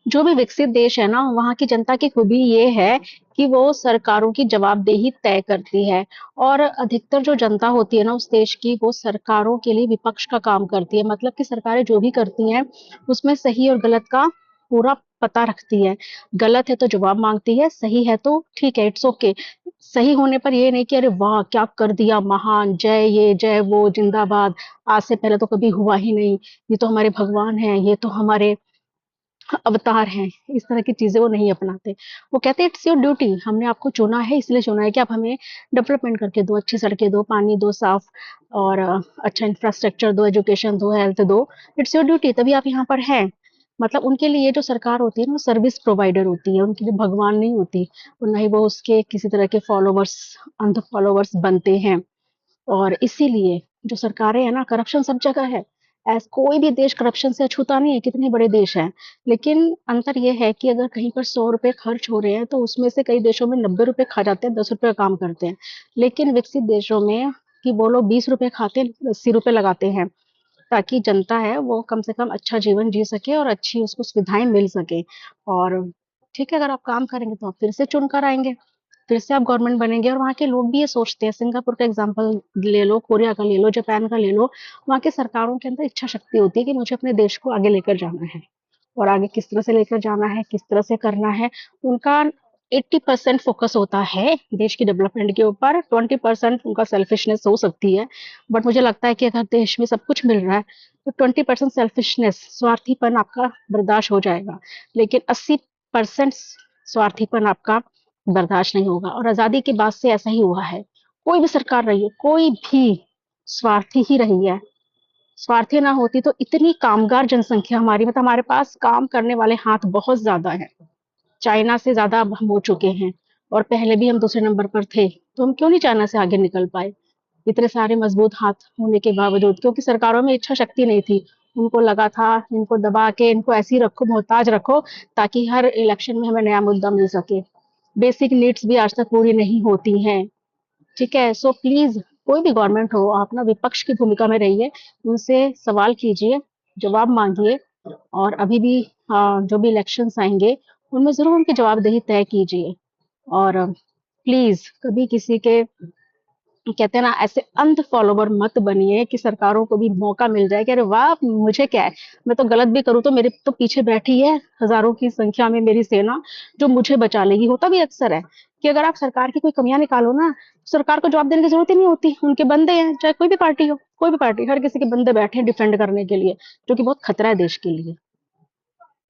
जो भी विकसित देश है ना, वहाँ की जनता की खूबी ये है कि वो सरकारों की जवाबदेही तय करती है। और अधिकतर जो जनता होती है ना उस देश की, वो सरकारों के लिए विपक्ष का काम करती है। मतलब कि सरकारें जो भी करती हैं, उसमें सही और गलत का पूरा पता रखती है। गलत है तो जवाब मांगती है, सही है तो ठीक है, इट्स ओके। सही होने पर ये नहीं कि अरे वाह क्या कर दिया, महान, जय ये जय वो, जिंदाबाद, आज से पहले तो कभी हुआ ही नहीं, ये तो हमारे भगवान हैं, ये तो हमारे अवतार हैं। इस तरह की चीजें वो नहीं अपनाते। वो कहते हैं इट्स योर ड्यूटी, हमने आपको चुना है इसलिए चुना है कि आप हमें डेवलपमेंट करके दो, अच्छी सड़कें दो, पानी दो साफ, और अच्छा इंफ्रास्ट्रक्चर दो, एजुकेशन दो, हेल्थ दो। इट्स योर ड्यूटी, तभी आप यहाँ पर हैं। मतलब उनके लिए जो सरकार होती है ना, वो सर्विस प्रोवाइडर होती है, उनके लिए भगवान नहीं होती। और ना ही वो उसके किसी तरह के फॉलोवर्स, अंध फॉलोवर्स बनते हैं। और इसीलिए जो सरकारें हैं ना, करप्शन सब जगह है। ऐस कोई भी देश करप्शन से अछूता नहीं है, कितने बड़े देश हैं। लेकिन अंतर ये है कि अगर कहीं पर 100 रुपए खर्च हो रहे हैं, तो उसमें से कई देशों में 90 रुपए खा जाते हैं, 10 रुपए का काम करते हैं। लेकिन विकसित देशों में कि वो लोग 20 रुपए खाते हैं, 80 रुपए लगाते हैं, ताकि जनता है वो कम से कम अच्छा जीवन जी सके और अच्छी उसको सुविधाएं मिल सके। और ठीक है, अगर आप काम करेंगे तो आप फिर से चुन कर आएंगे, फिर से आप गवर्नमेंट बनेंगे। और वहाँ के लोग भी ये सोचते हैं, सिंगापुर का एग्जांपल ले लो, कोरिया का ले लो, जापान का ले लो। वहाँ के सरकारों के अंदर इच्छा शक्ति होती है कि मुझे अपने देश को आगे लेकर जाना है। और आगे किस तरह से लेकर जाना है, किस तरह से करना है, उनका 80% फोकस होता है देश की डेवलपमेंट के ऊपर। 20% उनका सेल्फिशनेस हो सकती है। बट मुझे लगता है कि अगर देश में सब कुछ मिल रहा है, तो 20% सेल्फिशनेस, स्वार्थीपन आपका बर्दाश्त हो जाएगा। लेकिन 80% स्वार्थीपन आपका बर्दाश्त नहीं होगा। और आजादी के बाद से ऐसा ही हुआ है। कोई भी सरकार रही है, कोई भी स्वार्थी ही रही है। स्वार्थी ना होती तो इतनी कामगार जनसंख्या हमारी, मतलब हमारे पास काम करने वाले हाथ बहुत ज्यादा है। चाइना से ज्यादा अब हम हो चुके हैं। और पहले भी हम दूसरे नंबर पर थे, तो हम क्यों नहीं चाइना से आगे निकल पाए, इतने सारे मजबूत हाथ होने के बावजूद? क्योंकि सरकारों में इच्छा शक्ति नहीं थी। उनको लगा था इनको दबा के, इनको ऐसी रखो, मोहताज रखो, ताकि हर इलेक्शन में हमें नया मुद्दा मिल सके। बेसिक नीड्स भी आज तक पूरी नहीं होती हैं। ठीक है, सो प्लीज, कोई भी गवर्नमेंट हो, आप ना विपक्ष की भूमिका में रहिए, उनसे सवाल कीजिए, जवाब मांगिए। और अभी भी जो भी इलेक्शंस आएंगे, उनमें जरूर उनकी जवाबदेही तय कीजिए। और प्लीज कभी किसी के, कहते हैं ना, ऐसे अंध फॉलोवर मत बनिए कि सरकारों को भी मौका मिल जाए कि अरे वाह मुझे क्या है, मैं तो गलत भी करूं तो मेरे तो पीछे बैठी है हजारों की संख्या में मेरी सेना, जो मुझे बचा लेगी। होता भी अक्सर है कि अगर आप सरकार की कोई कमियां निकालो ना, तो सरकार को जवाब देने की जरूरत ही नहीं होती। उनके बंदे हैं, चाहे कोई भी पार्टी हो, कोई भी पार्टी, हर किसी के बंदे बैठे हैं डिफेंड करने के लिए, जो कि बहुत खतरा है देश के लिए।